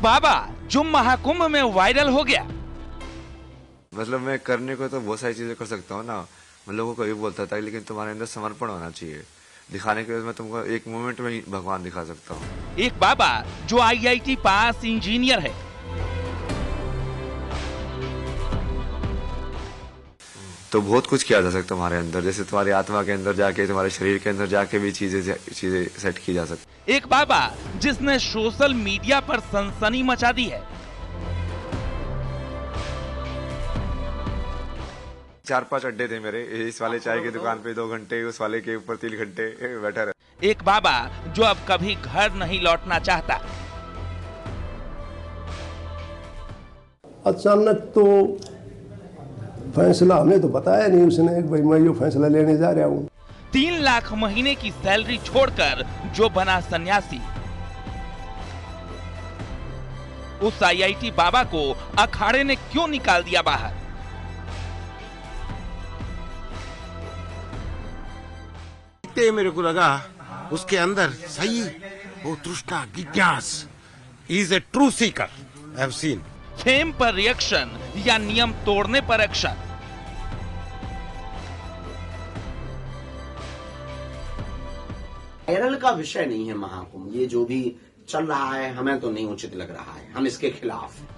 बाबा जो महाकुंभ में वायरल हो गया। मतलब मैं करने को तो बहुत सारी चीजें कर सकता हूँ ना, मैं लोगों को ये बोलता था, लेकिन तुम्हारे अंदर समर्पण होना चाहिए। दिखाने के बाद मैं तुमको एक मोमेंट में ही भगवान दिखा सकता हूँ। एक बाबा जो IIT पास इंजीनियर है। तो बहुत कुछ किया जा सकता है हमारे अंदर, जैसे तुम्हारी आत्मा के अंदर जाके, तुम्हारे शरीर के अंदर जाके भी चीजें सेट की जा सकती। एक बाबा जिसने सोशल मीडिया पर सनसनी मचा दी है। 4-5 अड्डे थे मेरे, इस वाले चाय की दुकान पे 2 घंटे, उस वाले के ऊपर 3 घंटे बैठा रहे। एक बाबा जो अब कभी घर नहीं लौटना चाहता। अचानक तो फैसला हमें तो बताया नहीं उसने, भाई मैं ये फैसला लेने जा रहा हूँ। 3 लाख महीने की सैलरी छोड़कर जो बना सन्यासी। उस IIT बाबा को अखाड़े ने क्यों निकाल दिया बाहर? मेरे को लगा उसके अंदर सही वो तृष्णा जिज्ञास is a true seeker I have seen. Fame पर रिएक्शन या नियम तोड़ने पर एक्शन? वायरल का विषय नहीं है महाकुंभ, ये जो भी चल रहा है हमें तो नहीं उचित लग रहा है, हम इसके खिलाफ हैं।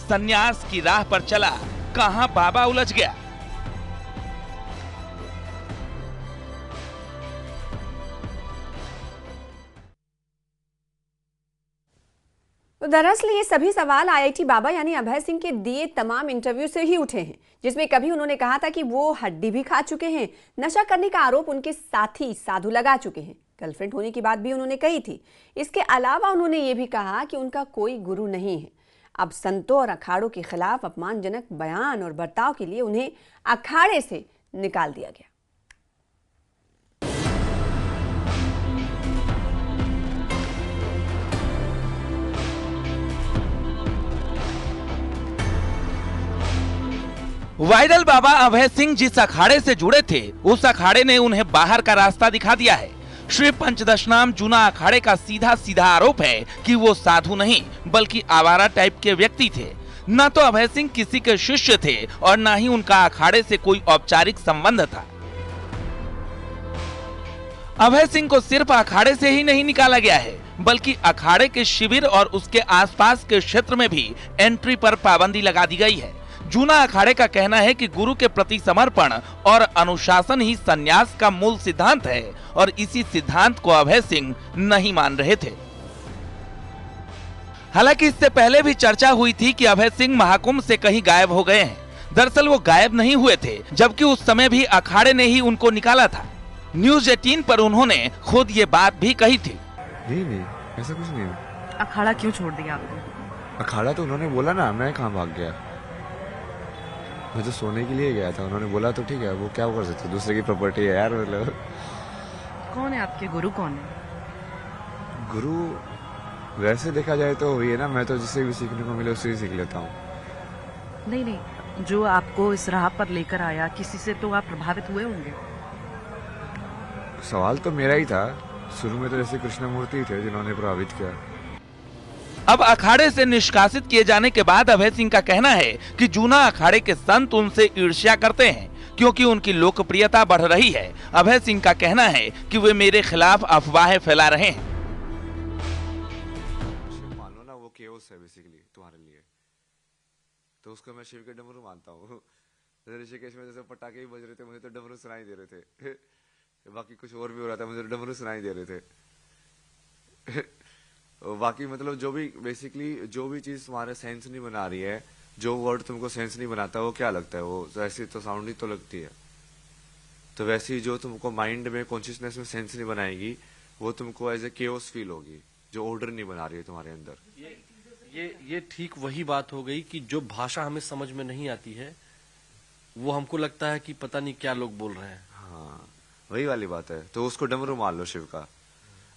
सन्यास की राह पर चला, कहां बाबा उलझ गया। तो दरअसल ये सभी सवाल IIT बाबा यानी अभय सिंह के दिए तमाम इंटरव्यू से ही उठे हैं, जिसमें कभी उन्होंने कहा था कि वो हड्डी भी खा चुके हैं। नशा करने का आरोप उनके साथी साधु लगा चुके हैं। गर्लफ्रेंड होने की बात भी उन्होंने कही थी। इसके अलावा उन्होंने ये भी कहा कि उनका कोई गुरु नहीं है। अब संतों और अखाड़ों के खिलाफ अपमानजनक बयान और बर्ताव के लिए उन्हें अखाड़े से निकाल दिया गया। वायरल बाबा अभय सिंह जिस अखाड़े से जुड़े थे, उस अखाड़े ने उन्हें बाहर का रास्ता दिखा दिया है। श्री पंचदशनाम जूना अखाड़े का सीधा सीधा आरोप है कि वो साधु नहीं बल्कि आवारा टाइप के व्यक्ति थे। न तो अभय सिंह किसी के शिष्य थे और न ही उनका अखाड़े से कोई औपचारिक संबंध था। अभय सिंह को सिर्फ अखाड़े से ही नहीं निकाला गया है, बल्कि अखाड़े के शिविर और उसके आसपास के क्षेत्र में भी एंट्री पर पाबंदी लगा दी गई है। जूना अखाड़े का कहना है कि गुरु के प्रति समर्पण और अनुशासन ही सन्यास का मूल सिद्धांत है और इसी सिद्धांत को अभय सिंह नहीं मान रहे थे। हालांकि इससे पहले भी चर्चा हुई थी कि अभय सिंह महाकुंभ से कहीं गायब हो गए हैं। दरअसल वो गायब नहीं हुए थे, जबकि उस समय भी अखाड़े ने ही उनको निकाला था। न्यूज़ 18 पर उन्होंने खुद ये बात भी कही थी। नहीं, ऐसा कुछ नहीं। अखाड़ा क्यों छोड़ दिया आपने? अखाड़ा तो उन्होंने बोला ना, मैं कहाँ भाग गया, मैं तो सोने के लिए गया था। उन्होंने बोला तो ठीक है, वो क्या कर सकते, दूसरे की प्रॉपर्टी है यार। मतलब कौन है आपके गुरु? कौन है गुरु? वैसे देखा जाए तो वही है ना, मैं तो जिससे भी सीखने को मिले उससे ही सीख लेता हूँ। नहीं, जो आपको इस राह पर लेकर आया, किसी से तो आप प्रभावित हुए होंगे। सवाल तो मेरा ही था शुरू में, तो जैसे कृष्णमूर्ति थे जिन्होंने प्रभावित किया। अब अखाड़े से निष्कासित किए जाने के बाद अभय सिंह का कहना है कि जूना अखाड़े के संत उनसे ईर्ष्या करते हैं क्योंकि उनकी लोकप्रियता बढ़ रही है। अभय सिंह का कहना है कि वे मेरे खिलाफ अफवाहें फैला रहे हैं। मान लो ना, वो केओस है बेसिकली तुम्हारे लिए, तो उसको मैं शिव के डमरू मानता हूँ। ऋषिकेश में जैसे पटाखे ही बज रहे थे, मुझे तो डमरू सुनाई दे रहे थे। बाकी कुछ और भी हो रहा था, मुझे डमरू सुनाई दे रहे थे। बाकी मतलब जो भी बेसिकली जो भी चीज तुम्हारे सेंस नहीं बना रही है, जो वर्ड तुमको सेंस नहीं बनाता, वो क्या लगता है, वो ऐसी तो साउंड ही तो लगती है। तो वैसे ही जो तुमको माइंड में कॉन्शियसनेस में सेंस नहीं बनाएगी, वो तुमको एज ए केओस फील होगी, जो ऑर्डर नहीं बना रही है तुम्हारे अंदर। ये ठीक वही बात हो गई कि जो भाषा हमें समझ में नहीं आती है, वो हमको लगता है कि पता नहीं क्या लोग बोल रहे हैं। हाँ, वही वाली बात है। तो उसको डमरू मान लो शिव का।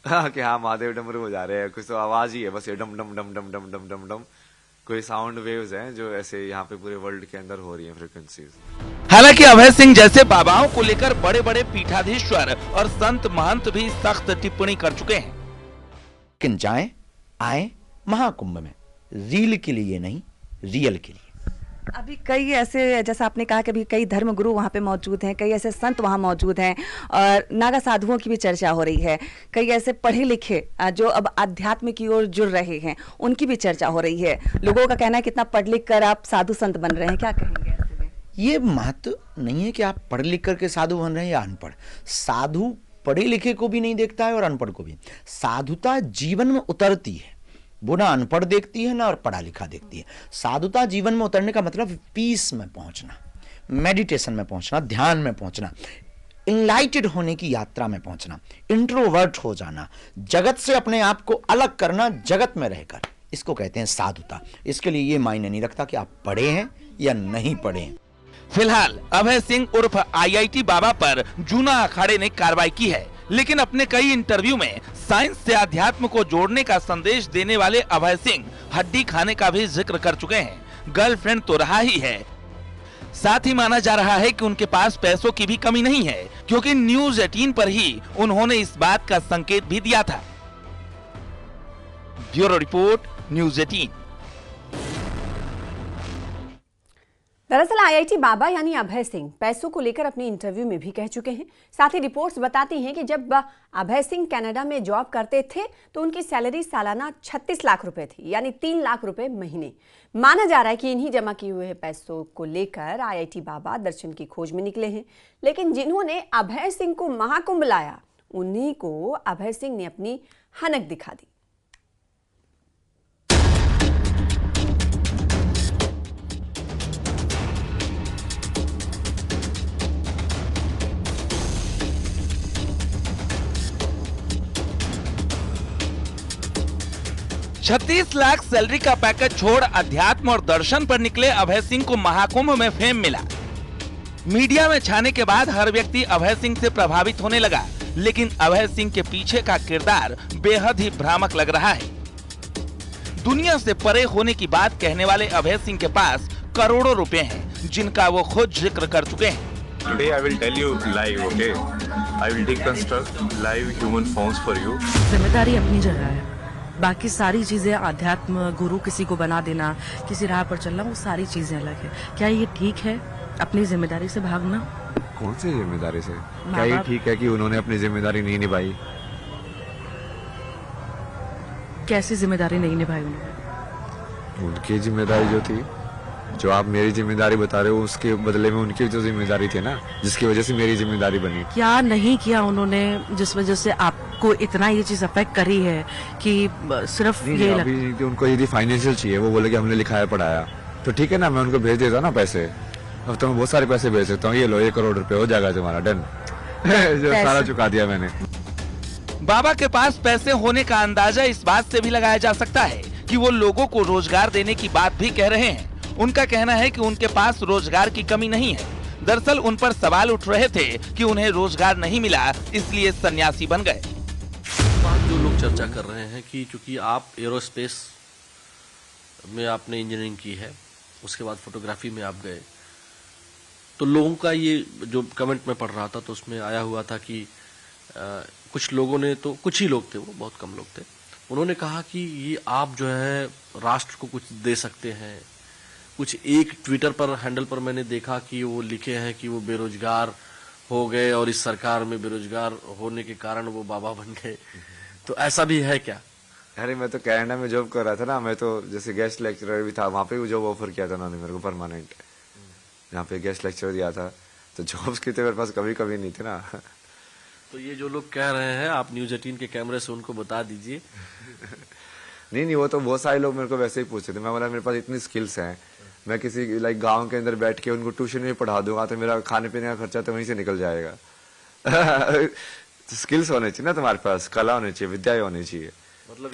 हाँ कि हाँ महादेव डमरू बजा रहे हैं, कुछ तो आवाज ही है बस, ये डम डम डम डम डम डम डम डम, कोई साउंड वेव्स हैं जो ऐसे यहाँ पे पूरे वर्ल्ड के अंदर हो रही हैं फ्रीक्वेंसीज। हालांकि अभय सिंह जैसे बाबाओं को लेकर बड़े बड़े पीठाधीश्वर और संत महंत भी सख्त टिप्पणी कर चुके हैं। लेकिन जाएं आए महाकुंभ में रील के लिए नहीं, रियल के लिए। अभी कई ऐसे, जैसा आपने कहा कि अभी कई धर्मगुरु वहाँ पे मौजूद हैं, कई ऐसे संत वहाँ मौजूद हैं और नागा साधुओं की भी चर्चा हो रही है। कई ऐसे पढ़े लिखे जो अब आध्यात्म की ओर जुड़ रहे हैं, उनकी भी चर्चा हो रही है। लोगों का कहना है कितना पढ़ लिख कर आप साधु संत बन रहे हैं, क्या कहेंगे ऐसे में? ये महत्व नहीं है कि आप पढ़ लिख करके साधु बन रहे हैं या अनपढ़। साधु पढ़े लिखे को भी नहीं देखता है और अनपढ़ को भी। साधुता जीवन में उतरती है, वो ना अनपढ़ देखती है ना और पढ़ा लिखा देखती है। साधुता जीवन में उतरने का मतलब पीस में पहुंचना, मेडिटेशन में पहुंचना, ध्यान में पहुंचना, इनलाइटेड होने की यात्रा में पहुंचना, इंट्रोवर्ट हो जाना, जगत से अपने आप को अलग करना, जगत में रहकर, इसको कहते हैं साधुता। इसके लिए ये मायने नहीं रखता कि आप पढ़े हैं या नहीं पढ़े हैं। फिलहाल अभय सिंह उर्फ आईआईटी बाबा पर जूना अखाड़े ने कार्रवाई की है, लेकिन अपने कई इंटरव्यू में साइंस से अध्यात्म को जोड़ने का संदेश देने वाले अभय सिंह हड्डी खाने का भी जिक्र कर चुके हैं। गर्लफ्रेंड तो रहा ही है, साथ ही माना जा रहा है कि उनके पास पैसों की भी कमी नहीं है, क्योंकि न्यूज 18 पर ही उन्होंने इस बात का संकेत भी दिया था। Bureau report, news 18। दरअसल आईआईटी बाबा यानी अभय सिंह पैसों को लेकर अपने इंटरव्यू में भी कह चुके हैं। साथ ही रिपोर्ट्स बताती हैं कि जब अभय सिंह कनाडा में जॉब करते थे तो उनकी सैलरी सालाना 36 लाख रुपए थी, यानी 3 लाख रुपए महीने। माना जा रहा है कि इन्हीं जमा किए हुए पैसों को लेकर आईआईटी बाबा दर्शन की खोज में निकले हैं। लेकिन जिन्होंने अभय सिंह को महाकुंभ लाया, उन्हीं को अभय सिंह ने अपनी हनक दिखा दी। $36 लाख सैलरी का पैकेज छोड़ अध्यात्म और दर्शन पर निकले अभय सिंह को महाकुंभ में फेम मिला। मीडिया में छाने के बाद हर व्यक्ति अभय सिंह से प्रभावित होने लगा, लेकिन अभय सिंह के पीछे का किरदार बेहद ही भ्रामक लग रहा है। दुनिया से परे होने की बात कहने वाले अभय सिंह के पास करोड़ों रुपए हैं, जिनका वो खुद जिक्र कर चुके हैं। Today I will tell you live, okay? I will deconstruct live human forms for you. जिम्मेदारी अपनी जगह है, बाकी सारी चीजें अध्यात्म, गुरु किसी को बना देना, किसी राह पर चलना, वो सारी चीजें अलग है। क्या ये ठीक है अपनी जिम्मेदारी से भागना? कौन सी जिम्मेदारी से? क्या ये ठीक है कि उन्होंने अपनी जिम्मेदारी नहीं निभाई? कैसी जिम्मेदारी नहीं निभाई उन्होंने? उनकी जिम्मेदारी जो थी, जो आप मेरी जिम्मेदारी बता रहे हो, उसके बदले में उनकी जो जिम्मेदारी थी ना, जिसकी वजह से मेरी जिम्मेदारी बनी। क्या नहीं किया उन्होंने जिस वजह से आपको इतना ये चीज अफेक्ट करी है कि सिर्फ ये अभी उनको यदि फाइनेंशियल चाहिए, वो बोले कि हमने लिखाया पढ़ाया, तो ठीक है ना, मैं उनको भेज देता ना पैसे। अब तो मैं बहुत सारे पैसे भेज सकता हूँ, ये लो 1 करोड़ रुपए हो जाएगा तुम्हारा, डन। जो सारा चुका दिया मैंने। बाबा के पास पैसे होने का अंदाजा इस बात से भी लगाया जा सकता है कि वो लोगों को रोजगार देने की बात भी कह रहे हैं। उनका कहना है कि उनके पास रोजगार की कमी नहीं है। दरअसल उन पर सवाल उठ रहे थे कि उन्हें रोजगार नहीं मिला, इसलिए सन्यासी बन गए। बात जो लोग चर्चा कर रहे हैं कि चूंकि आप एरोस्पेस में आपने इंजीनियरिंग की है, उसके बाद फोटोग्राफी में आप गए, तो लोगों का ये जो कमेंट में पढ़ रहा था तो उसमें आया हुआ था कि कुछ लोगों ने, तो कुछ ही लोग थे, वो बहुत कम लोग थे, उन्होंने कहा कि ये आप जो है राष्ट्र को कुछ दे सकते हैं। कुछ एक ट्विटर पर हैंडल पर मैंने देखा कि वो लिखे हैं कि वो बेरोजगार हो गए और इस सरकार में बेरोजगार होने के कारण वो बाबा बन गए, तो ऐसा भी है क्या? अरे मैं तो कनाडा में जॉब कर रहा था ना, मैं तो जैसे गेस्ट लेक्चरर भी था, वहाँ पे भी जॉब ऑफर किया था उन्होंने मेरे को परमानेंट, यहाँ पे गेस्ट लेक्चर दिया था, तो जॉब्स की तो मेरे पास कभी नहीं थी ना। तो ये जो लोग कह रहे हैं, आप न्यूज 18 के कैमरे से उनको बता दीजिए। नहीं, वो तो बहुत सारे लोग मेरे को वैसे ही पूछते थे। मैं बोला मेरे पास इतनी स्किल्स हैं, मैं किसी लाइक गांव के अंदर बैठ के उनको ट्यूशन में पढ़ा दूंगा तो मेरा खाने पीने का खर्चा तो वहीं से निकल जाएगा। तो स्किल्स होने चाहिए ना तुम्हारे पास, कला होनी चाहिए, विद्या होनी चाहिए। मतलब